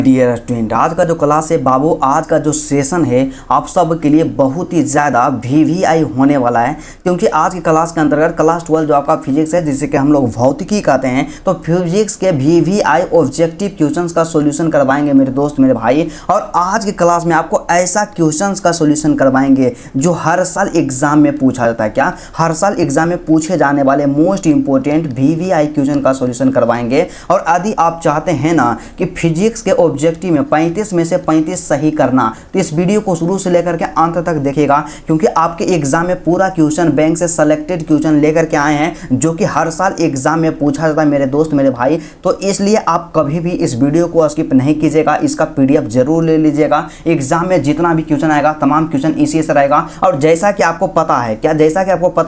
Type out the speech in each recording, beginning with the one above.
Dear student, आज का जो क्लास है बाबू, आज का जो सेशन है आप सब के लिए बहुत ही ज़्यादा वीवीआई होने वाला है। क्योंकि आज की क्लास के अंतर्गत क्लास 12 जो आपका फिजिक्स है, जिसे कि हम लोग भौतिकी कहते हैं, तो फिजिक्स के वीवीआई ऑब्जेक्टिव क्वेश्चंस का सॉल्यूशन करवाएंगे मेरे दोस्त मेरे भाई। और आज की क्लास में आपको ऐसा क्वेश्चंस का सॉल्यूशन करवाएंगे जो हर साल एग्जाम में पूछा जाता है। क्या हर साल एग्जाम में पूछे जाने वाले मोस्ट इंपोर्टेंट वीवीआई क्वेश्चन का सॉल्यूशन करवाएंगे। और यदि आप चाहते हैं ना कि फिजिक्स के ऑब्जेक्टिव में 35 में से 35 सही करना, तो इस वीडियो को शुरू से लेकर के अंत तक देखिएगा। क्योंकि आपके एग्जाम में पूरा क्वेश्चन बैंक से सेलेक्टेड क्वेश्चन लेकर के आए हैं जो कि हर साल एग्जाम में पूछा जाता है मेरे दोस्त मेरे भाई। तो इसलिए आप कभी भी इस वीडियो को स्किप नहीं कीजिएगा, इसका पीडीएफ जरूर ले लीजिएगा। एग्जाम में जितना भी क्वेश्चन आएगा तमाम क्वेश्चन इसी से रहेगा। और जैसा कि आपको पता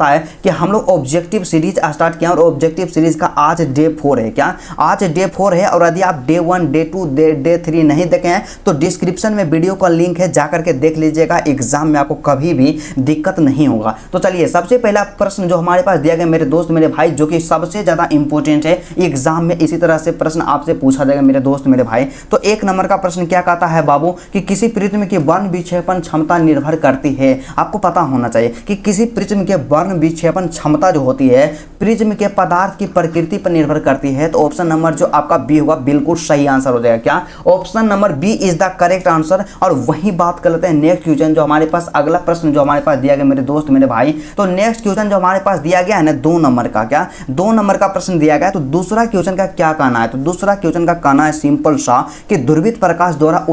है कि हम लोग ऑब्जेक्टिव सीरीज स्टार्ट किया और ऑब्जेक्टिव सीरीज का आज डे 4 है। क्या आज डे 4 है। और यदि आप डे 1 डे 2 डे 3 नहीं देखे हैं तो डिस्क्रिप्शन में वीडियो का लिंक है, जाकर के देख लीजिएगा। एग्जाम में आपको कभी भी दिक्कत नहीं होगा। तो चलिए, सबसे पहला प्रश्न जो हमारे पास दिया गया मेरे दोस्त मेरे भाई, जो कि सबसे ज्यादा इंपॉर्टेंट है एग्जाम में, इसी तरह से प्रश्न आपसे पूछा जाएगा मेरे दोस्त मेरे भाई। तो 1 नंबर का प्रश्न क्या कहता है बाबू कि किसी प्रिज्म की वर्ण विक्षेपण क्षमता निर्भर करती है। आपको पता होना चाहिए कि किसी प्रिज्म के वर्ण विक्षेपण क्षमता जो होती है प्रिज्म के पदार्थ की प्रकृति पर निर्भर करती है। तो ऑप्शन नंबर जो आपका बी होगा बिल्कुल सही आंसर हो जाएगा। क्या option number B is the correct answer. और वही बात कर लेते हैं नेक्स्ट क्वेश्चन जो हमारे पास, अगला प्रश्न जो हमारे पास दिया गया मेरे दोस्त मेरे भाई। तो नेक्स्ट क्वेश्चन जो हमारे पास दिया गया है ना 2 नंबर का, क्या 2 नंबर का प्रश्न दिया गया है। तो दूसरा क्वेश्चन का क्या कहना है? तो दूसरा क्वेश्चन का कहना है सिंपल सा कि ध्रुवित प्रकाश द्वारा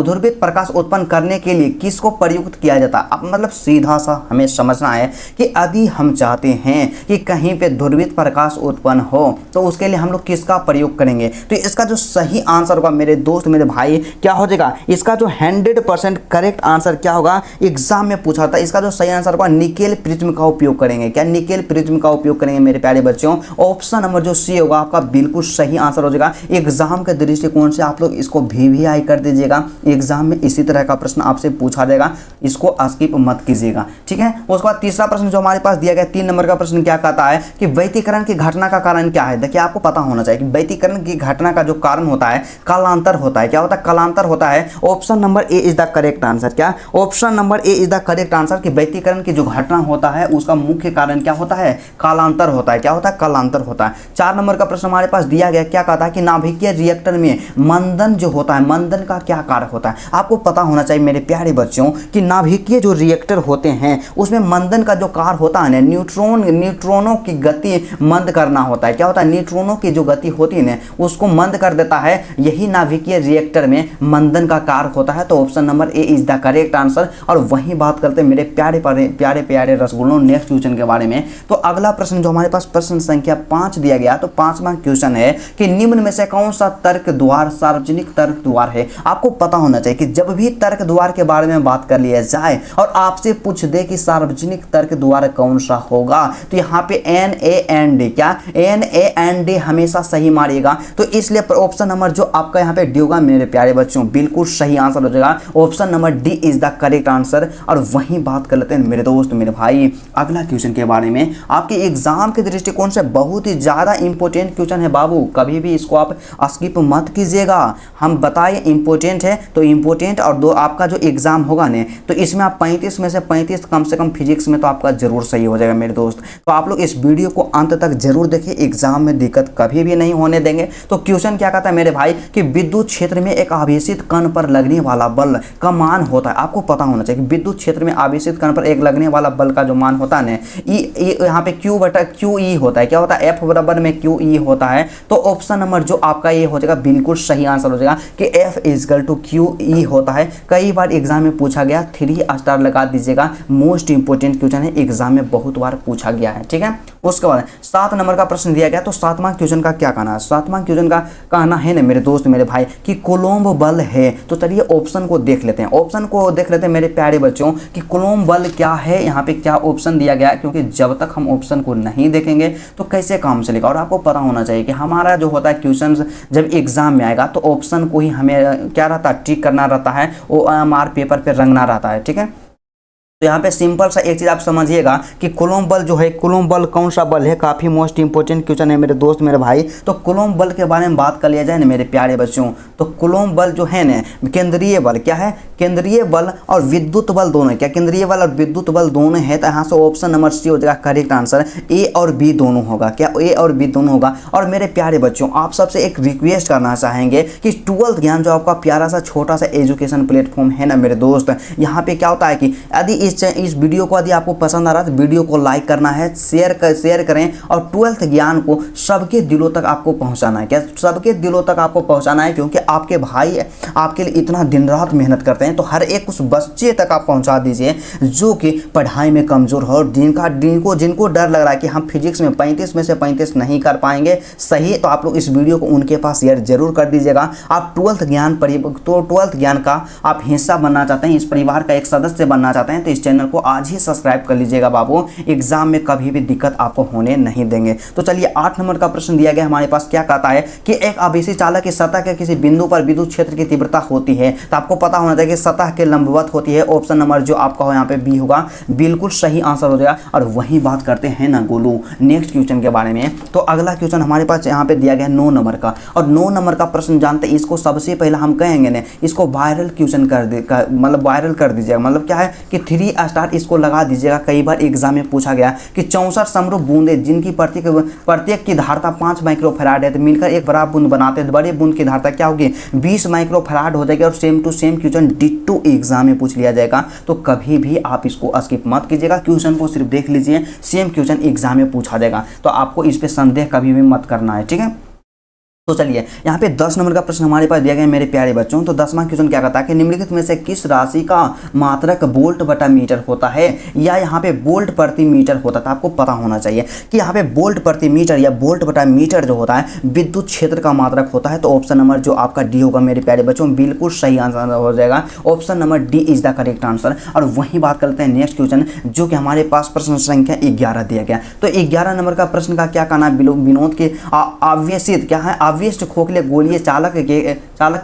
ध्रुवित प्रकाश उत्पन्न करने के लिए किसको प्रयुक्त किया जाता है। अब मतलब सीधा सा हमें समझना है कि यदि हम चाहते हैं कि कहीं पे ध्रुवित प्रकाश उत्पन्न हो तो उसके लिए हम लोग किसका प्रयोग करेंगे। तो इसका जो सही आंसर होगा मेरे दोस्त मेरे भाई क्या हो जाएगा, इसका जो 100% करेक्ट आंसर क्या होगा, एग्जाम में पूछा था, इसका जो सही आंसर होगा निकेल प्रिज्म का उपयोग करेंगे। क्या निकेल प्रिज्म का उपयोग करेंगे मेरे प्यारे बच्चों। ऑप्शन नंबर जो सी होगा आपका बिल्कुल सही आंसर हो जाएगा। एग्जाम के दृष्टिकोण से आप लोग इसको वीवीआई कर दीजिएगा। एग्जाम में इसी तरह का प्रश्न आपसे पूछा जाएगा, इसको स्किप मत कीजिएगा, ठीक है। उसके बाद तीसरा प्रश्न जो हमारे पास दिया गया 3 नंबर का प्रश्न क्या कहता है कि वैतीकरण की घटना का कारण क्या है। देखिए, आपको पता होना चाहिए कि वैतीकरण की घटना का जो कारण होता है कालांतर होता है। क्या होता है? कालांतर होता है। Option number A is the correct answer. क्या option number A is the correct answer कि वैतीकरण की जो घटना होता है उसका मुख्य कारण क्या होता है? कालांतर होता है। क्या होता है? कालांतर होता है। 4 नंबर का प्रश्न हमारे पास दिया गया, क्या कहता है कि नाभिकीय रिएक्टर में मंदन जो होता है, मंदन का क्या कार्य होता है। आपको पता होना चाहिए मेरे प्यारे बच्चों कि नाभिकीय जो रिएक्टर होते हैं उसमें मंदन का जो कार्य होता है ना, न्यूट्रॉनों की गति मंद करना होता है। क्या होता है? न्यूट्रॉनों की जो गति होती है ना उसको मंद कर देता है, यही नाभिकीय रिएक्टर में मंदन का कार्य होता है। तो option number A is the correct answer. और वही बात करते हैं मेरे प्यारे रसगुल्लों नेक्स्ट क्वेश्चन के बारे में। तो अगला प्रश्न जो हमारे पास प्रश्न संख्या 5 दिया गया, तो 5वां क्वेश्चन है कि निम्न में से कौन सा तर्क द्वार सार्वजनिक तर्क द्वार है। आपको पता होना चाहिए कि जब भी तर्क द्वार के बारे में बात कर लिया जाए और आपसे पूछ दे कि सार्वजनिक तर्क द्वार कौन सा होगा, तो यहाँ पे NaND, क्या NaND हमेशा सही मारिएगा। तो इसलिए ऑप्शन नंबर जो आपका यहाँ पे डी होगा मेरे प्यारे बच्चों बिल्कुल सही आंसर हो जाएगा। Option number D is the correct answer. और वही बात कर लेते हैं मेरे दोस्त मेरे भाई अगला क्वेश्चन के बारे में। आपके एग्जाम के दृष्टिकोण से बहुत ही ज्यादा इंपॉर्टेंट क्वेश्चन है बाबू, कभी भी इसको आप स्किप मत कीजिएगा। हम बताए इंपॉर्टेंट है तो इंपॉर्टेंट। और दो आपका जो एग्जाम होगा ने तो इसमें आप 35 में से 35 कम से कम फिजिक्स में तो आपका जरूर सही हो जाएगा मेरे दोस्त। तो आप लोग इस वीडियो को अंत तक जरूर देखिए, एग्जाम में दिक्कत कभी भी नहीं होने देंगे। तो क्वेश्चन क्या कहता है मेरे भाई कि विद्युत क्षेत्र में एक आवेशित कण पर लगने वाला बल का मान होता है। आपको पता होना चाहिए कि विद्युत क्षेत्र में आवेशित कण पर एक लगने वाला बल का जो मान होता है ना, यहाँ पे QE होता है। क्या होता है? F बराबर में QE होता है। तो ऑप्शन नंबर जो आपका ये हो जाएगा बिल्कुल सही आंसर हो जाएगा कि F = QE होता है। कई बार एग्जाम में पूछा गया, 3 स्टार लगा दीजिएगा। मोस्ट इंपोर्टेंट क्वेश्चन है, एग्जाम में बहुत बार पूछा गया है, ठीक है। उसके बाद 7 नंबर का प्रश्न दिया गया। तो 7वां क्वेश्चन का क्या कहना है? 7वां क्वेश्चन का कहना है ना मेरे दोस्त मेरे भाई कि कोलोम्ब बल है। तो चलिए ऑप्शन को देख लेते हैं, ऑप्शन को देख लेते हैं मेरे प्यारे बच्चों कि कोलोम्ब बल क्या है, यहाँ पे क्या ऑप्शन दिया गया है। क्योंकि जब तक हम ऑप्शन को नहीं देखेंगे तो कैसे काम चलेगा। और आपको पता होना चाहिए कि हमारा जो होता है क्वेश्चन जब एग्जाम में आएगा तो ऑप्शन को ही हमें क्या रहता है, टिक करना रहता है, OMR पेपर पे रंगना रहता है, ठीक है। तो यहाँ पे सिंपल सा एक चीज़ आप समझिएगा कि कूलम्ब बल जो है, कूलम्ब बल कौन सा बल है, काफ़ी मोस्ट इंपॉर्टेंट क्वेश्चन है मेरे दोस्त मेरे भाई। तो कूलम्ब बल के बारे में बात कर लिया जाए ना मेरे प्यारे बच्चों, तो कूलम्ब बल जो है ना, केंद्रीय बल क्या है, केंद्रीय बल और विद्युत बल दोनों, क्या केंद्रीय बल और विद्युत बल दोनों है। तो यहाँ से ऑप्शन नंबर सी हो जाएगा करेक्ट आंसर, ए और बी दोनों होगा, क्या ए और बी दोनों होगा। और मेरे प्यारे बच्चों आप सबसे एक रिक्वेस्ट करना चाहेंगे कि 12th ज्ञान जो आपका प्यारा सा छोटा सा एजुकेशन प्लेटफॉर्म है ना मेरे दोस्त, यहाँ पे क्या होता है कि यदि इस वीडियो को यदि आपको पसंद आ रहा है तो वीडियो को लाइक करना है, शेयर करें और 12th ज्ञान को सबके दिलों तक आपको पहुंचाना है, क्या सबके दिलों तक आपको पहुंचाना है, क्योंकि आपके भाई आपके लिए इतना दिन रात मेहनत करते हैं। तो हर एक उस बच्चे तक आप पहुंचा दीजिए जो कि पढ़ाई में कमज़ोर हो और जिनको डर लग रहा है कि हम फिजिक्स में 35 में से 35 नहीं कर पाएंगे सही, तो आप लोग इस वीडियो को उनके पास शेयर जरूर कर दीजिएगा। आप 12th ज्ञान का आप हिस्सा बनना चाहते हैं, इस परिवार का एक सदस्य बनना चाहते हैं, तो इस चैनल को आज ही सब्सक्राइब कर लीजिएगा बाबू, एग्जाम में कभी भी दिक्कत आपको होने नहीं देंगे। तो चलिए 8 नंबर का प्रश्न दिया गया हमारे पास, क्या कहता है कि एक आवेशी चालक की सतह के किसी बिंदु पर विद्युत क्षेत्र की तीव्रता होती है। तो आपको पता होना चाहिए कि सतह के लंबवत होती है। ऑप्शन नंबर जो आपका हो यहाँ पे बी होगा, बिल्कुल सही आंसर हो जाएगा। और वही बात करते हैं ना गोलू नेक्स्ट क्वेश्चन के बारे में। तो अगला क्वेश्चन हमारे पास यहाँ पे दिया गया 9 नंबर का, और 9 नंबर का प्रश्न जानते हैं, इसको सबसे पहले हम कहेंगे ना, इसको वायरल क्वेश्चन मतलब वायरल कर दीजिएगा। मतलब क्या है कि 3 स्टार इसको लगा दीजिएगा। कई बार एग्जाम में पूछा गया कि 64 समरूप बूंदें जिनकी प्रत्येक की धारता 5 माइक्रोफैराड है, तो मिलकर एक बड़ा बूंद बनाते हैं, तो बड़े बूंद की धारता क्या होगी 20 माइक्रोफैराड हो जाएगी। और same to same question ditto exam में पूछ लिया जाएगा। तो कभी भी आप इसको स्किप मत कीजिएगा, क्वेश्चन को सिर्फ देख लीजिए, सेम क्वेश्चन एग्जाम में पूछा जाएगा। तो आपको इस पे संदेह कभी भी मत करना है, ठीक है। तो चलिए यहाँ पे 10 नंबर का प्रश्न हमारे पास दिया गया है मेरे प्यारे बच्चों। तो 10वां क्वेश्चन क्या कहता है कि निम्नलिखित में से किस राशि का मात्रक वोल्ट बटा मीटर होता है, या यहाँ पे वोल्ट प्रति मीटर होता है। तो आपको पता होना चाहिए कि यहाँ पे वोल्ट प्रति मीटर या वोल्ट बटा मीटर जो होता है विद्युत क्षेत्र का मात्रक होता है। तो ऑप्शन नंबर जो आपका डी होगा मेरे प्यारे बच्चों, बिल्कुल सही आंसर हो जाएगा। Option number D is the correct answer. और वही बात करते हैं नेक्स्ट क्वेश्चन जो कि हमारे पास प्रश्न संख्या 11 दिया गया। तो 11 नंबर का प्रश्न का क्या कहना है, विनोद के आवेशित क्या है, आवेश खोखले गोलीय चालक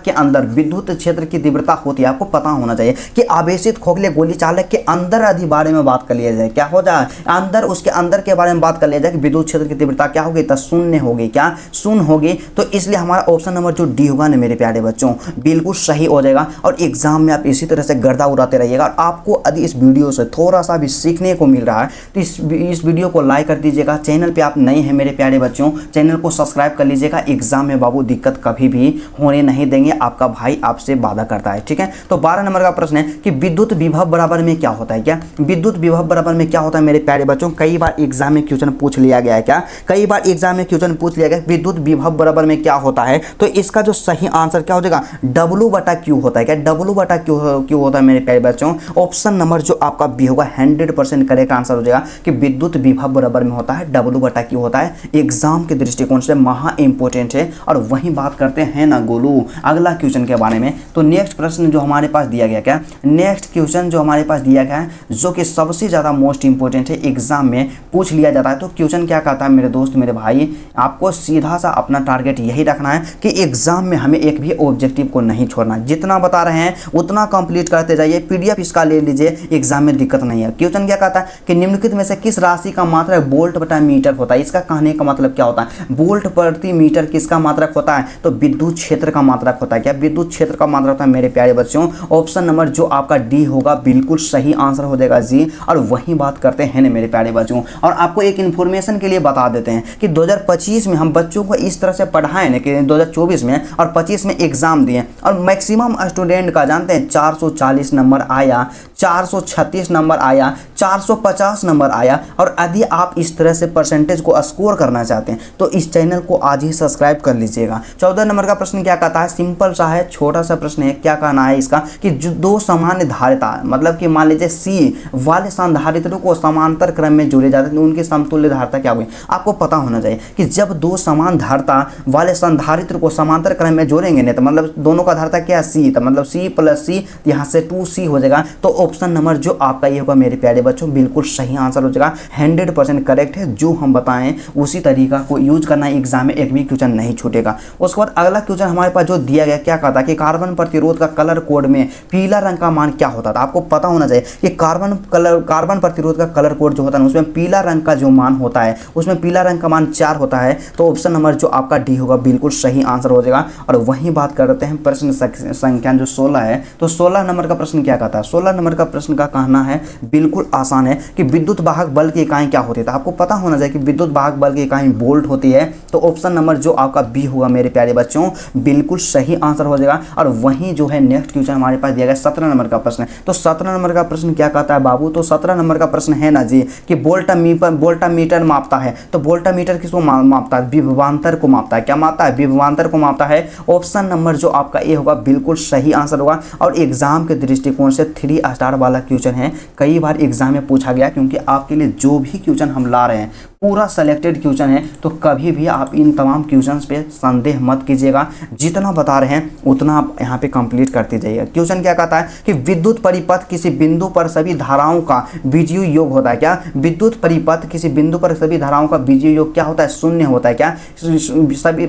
के अंदर विद्युत क्षेत्र की तीव्रता होती है। आपको पता होना चाहिए कि आवेशित खोखले गोली चालक के अंदर आदि बारे में बात कर लिया जाए, क्या हो जाए अंदर, उसके अंदर के बारे में बात कर लिया जाए कि विद्युत क्षेत्र की तीव्रता क्या होगी, तो शून्य होगी, क्या शून्य होगी। तो इसलिए हमारा ऑप्शन नंबर जो डी होगा ना मेरे प्यारे बच्चों, बिल्कुल सही हो जाएगा। और एग्जाम में आप इसी तरह से गर्दा उड़ाते रहिएगा। और आपको यदि इस वीडियो से थोड़ा सा भी सीखने को मिल रहा है तो इस वीडियो को लाइक कर दीजिएगा। चैनल पे आप नए हैं मेरे प्यारे बच्चों, चैनल को सब्सक्राइब कर लीजिएगा। एग्जाम में बाबू दिक्कत कभी भी होने नहीं देंगे, आपका भाई आपसे वादा करता है, ठीक है। तो 12 नंबर का प्रश्न है कि विद्युत विभव बराबर में क्या होता है, क्या विद्युत विभव बराबर में क्या होता है मेरे प्यारे बच्चों। कई बार एग्जाम में क्वेश्चन पूछ लिया गया है, क्या कई बार एग्जाम में क्वेश्चन पूछ लिया गया विद्युत विभव बराबर में क्या होता है। तो इसका जो सही आंसर क्या हो जाएगा, W बटा Q होता है, क्या W बटा Q होता है मेरे प्यारे बच्चों। ऑप्शन नंबर जो आपका बी होगा 100% करेक्ट आंसर हो जाएगा कि विद्युत विभव बराबर में होता है W बटा Q होता है। एग्जाम के दृष्टिकोण से महा इंपोर्टेंट है। और वही बात करते हैं ना गोलू अगला क्वेश्चन के बारे में। तो नेक्स्ट प्रश्न जो हमारे पास दिया गया, क्या नेक्स्ट क्वेश्चन जो हमारे पास दिया गया है जो कि सबसे ज़्यादा मोस्ट इंपोर्टेंट है, एग्जाम में पूछ लिया जाता है। तो क्वेश्चन क्या कहता है मेरे दोस्त मेरे भाई, आपको सीधा सा अपना टारगेट यही रखना है कि एग्जाम में हमें एक भी ऑब्जेक्टिव को नहीं छोड़ना, जितना बता रहे हैं उतना कंप्लीट करते जाइए। PDF इसका ले लीजिए, एग्जाम में दिक्कत नहीं है। क्वेश्चन क्या कहता है कि निम्नलिखित में से किस राशि का मात्रक वोल्ट बटा मीटर होता है। इसका कहने का मतलब क्या होता है, वोल्ट प्रति मीटर किसका मात्रक होता है, तो विद्युत क्षेत्र का मात्रक होता है। क्या विद्युत क्षेत्र का मात्रक होता है मेरे प्यारे बच्चों। ऑप्शन नंबर जो आपका डी होगा बिल्कुल सही आंसर हो जाएगा जी। और वही बात करते हैं ना मेरे प्यारे बच्चों। और आपको एक इन्फॉर्मेशन के लिए बता देते हैं कि 2025 में हम बच्चों को इस तरह से पढ़ाएं ना कि 2024 में और 25 में एग्जाम दिए और मैक्सिमम स्टूडेंट का जानते हैं 440 नंबर आया, 436 नंबर आया, 450 नंबर आया। और यदि आप इस तरह से परसेंटेज को स्कोर करना चाहते हैं तो इस चैनल को आज ही सब्सक्राइब कर लीजिएगा। 14 नंबर का प्रश्न क्या कहता है, सिंपल सा है, छोटा सा प्रश्न है। क्या कहना है इसका कि जो दो सामान्य धारिता मतलब कि मान लीजिए सी वाले संधारित्रों को समांतर क्रम में जोड़े जाते हैं, उनकी समतुल्य धारिता क्या होगी। आपको पता होना चाहिए कि जब दो समान धारिता वाले संधारित्र को समांतर क्रम में जोड़ेंगे ना, तो मतलब दोनों का धारिता क्या है सी, तो मतलब सी प्लस सी, यहाँ से 2C हो जाएगा। तो ऑप्शन नंबर जो आपका ये होगा मेरे प्यारे बच्चों बिल्कुल सही आंसर हो जाएगा। 100% करेक्ट है। जो हम बताएं उसी तरीका को यूज करना है, एग्जाम में एक भी क्वेश्चन नहीं छूटेगा। उसके बाद अगला क्वेश्चन हमारे पास जो दिया गया, क्या कहता है कि कार्बन प्रतिरोध का कलर कोड में पीला रंग का मान क्या होता था। आपको पता होना चाहिए कि कार्बन प्रतिरोध का कलर कोड जो होता है उसमें पीला रंग का जो मान होता है उसमें पीला रंग का मान 4 होता है। तो ऑप्शन नंबर जो आपका डी होगा बिल्कुल सही आंसर हो जाएगा। और वहीं बात करते हैं प्रश्न संख्या जो 16 है, तो 16 नंबर का प्रश्न क्या कहता है। 16 नंबर का प्रश्न का कहना है बिल्कुल आसान है कि विद्युत वाहक बल की इकाई क्या होती है। तो आपको पता होना चाहिए कि विद्युत वाहक बल की इकाई वोल्ट होती है। तो ऑप्शन नंबर जो आपका बी होगा मेरे प्यारे बच्चों बिल्कुल सही आंसर हो जाएगा। और वहीं जो है नेक्स्ट क्वेश्चन हमारे पास दिया गया 17 नंबर का प्रश्न है। तो 17 नंबर का प्रश्न क्या कहता है बाबू, तो 17 नंबर का प्रश्न है ना जी कि वोल्टामीटर मापता है। तो वोल्टामीटर किसको मापता है, विभवांतर को मापता है। क्या मापता है, विभवांतर को मापता है। ऑप्शन नंबर जो आपका ए होगा बिल्कुल सही आंसर होगा। और एग्जाम के दृष्टिकोण से 3 स्टार वाला क्वेश्चन है, कई बार एग्जाम में पूछा गया, क्योंकि आपके लिए जो भी क्वेश्चन हम ला रहे हैं पूरा सेलेक्टेड क्वेश्चन है। तो कभी भी आप इन तमाम क्वेश्चंस पे संदेह मत कीजिएगा, जितना बता रहे हैं उतना आप यहाँ पे कंप्लीट करते जाइएगा। क्वेश्चन क्या कहता है कि विद्युत परिपथ किसी बिंदु पर सभी धाराओं का बीजीय योग होता है। क्या विद्युत परिपथ किसी बिंदु पर सभी धाराओं का बीजीय योग क्या होता है, शून्य होता है। क्या सभी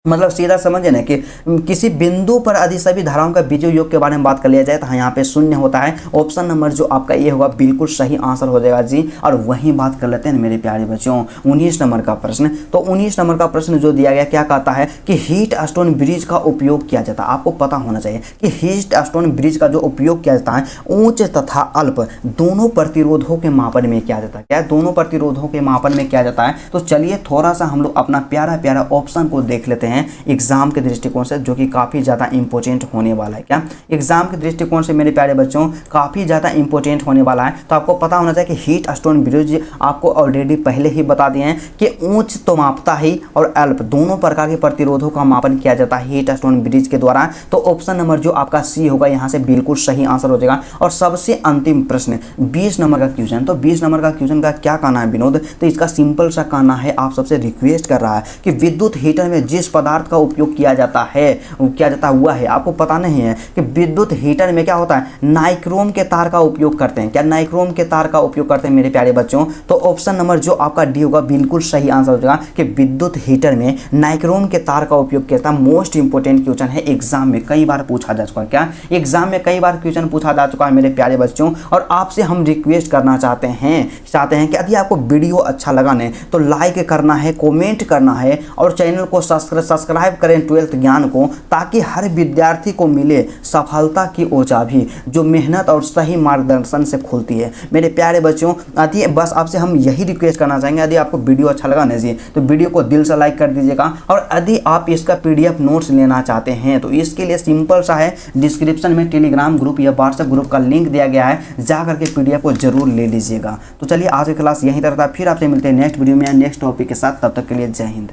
मतलब सीधा समझे ना कि किसी बिंदु पर यदि सभी धाराओं का बीजीय योग के बारे में बात कर लिया जाए तो यहाँ पे शून्य होता है। ऑप्शन नंबर जो आपका ये होगा बिल्कुल सही आंसर हो जाएगा जी। और वहीं बात कर लेते हैं मेरे प्यारे बच्चों 19 नंबर का प्रश्न। तो 19 नंबर का प्रश्न जो दिया गया क्या कहता है कि हीट स्टोन ब्रिज का उपयोग किया जाता है। आपको पता होना चाहिए कि हीट स्टोन ब्रिज का जो उपयोग किया जाता है उच्च तथा अल्प दोनों प्रतिरोधों के मापन में किया जाता है। क्या दोनों प्रतिरोधों के मापन में किया जाता है। तो चलिए थोड़ा सा हम लोग अपना प्यारा प्यारा ऑप्शन को देख लेते हैं एग्जाम के दृष्टिकोण से, जो कि काफी ज्यादा इंपॉर्टेंट होने वाला है। क्या एग्जाम के दृष्टिकोण से मेरे प्यारे बच्चों काफी ज्यादा इंपॉर्टेंट होने वाला है। तो आपको पता होना चाहिए कि हीट स्टोन ब्रिज आपको ऑलरेडी पहले ही बता दिए हैं कि उच्च तो मापता ही और अल्प दोनों प्रकार के प्रतिरोधों का मापन किया जाता है हीट स्टोन ब्रिज के द्वारा। तो ऑप्शन नंबर जो आपका सी होगा यहाँ से बिल्कुल सही आंसर हो जाएगा। और सबसे अंतिम प्रश्न 20 नंबर का क्वेश्चन। तो 20 नंबर का क्वेश्चन का क्या कहना है विनोद, तो इसका सिंपल सा कहना है, आप सबसे रिक्वेस्ट कर रहा है कि विद्युत हीटर में जिस पदार्थ का उपयोग किया जाता हुआ है, आपको पता नहीं है कि विद्युत हीटर में क्या होता है, नाइक्रोम के तार का उपयोग करते हैं। क्या नाइक्रोम के तार का उपयोग करते हैं मेरे प्यारे बच्चों। तो ऑप्शन नंबर जो आपका डी होगा बिल्कुल सही आंसर हो जाएगा कि विद्युत हीटर में नाइक्रोम के तार का उपयोग किया जाता है। मोस्ट इंपोर्टेंट क्वेश्चन है, एग्जाम में कई बार पूछा जा चुका है। क्या एग्जाम में कई बार क्वेश्चन पूछा जा चुका है मेरे प्यारे बच्चों। और आपसे हम रिक्वेस्ट करना चाहते हैं कि यदि आपको वीडियो अच्छा लगा ने तो लाइक करना है, कमेंट करना है और चैनल को सब्सक्राइब करें 12th ज्ञान को, ताकि हर विद्यार्थी को मिले सफलता की चाबी जो मेहनत और सही मार्गदर्शन से खुलती है। मेरे प्यारे बच्चों यदि बस आपसे हम यही रिक्वेस्ट करना चाहेंगे, यदि आपको वीडियो अच्छा लगा ना जी तो वीडियो को दिल से लाइक कर दीजिएगा। और यदि आप इसका PDF नोट्स लेना चाहते हैं तो इसके लिए सिंपल सा है, डिस्क्रिप्शन में टेलीग्राम ग्रुप या व्हाट्सएप ग्रुप का लिंक दिया गया है, जा करके PDF को जरूर ले लीजिएगा। तो चलिए आज की क्लास यहीं तक था, फिर आपसे मिलते हैं नेक्स्ट वीडियो में नेक्स्ट टॉपिक के साथ। तब तक के लिए जय हिंद।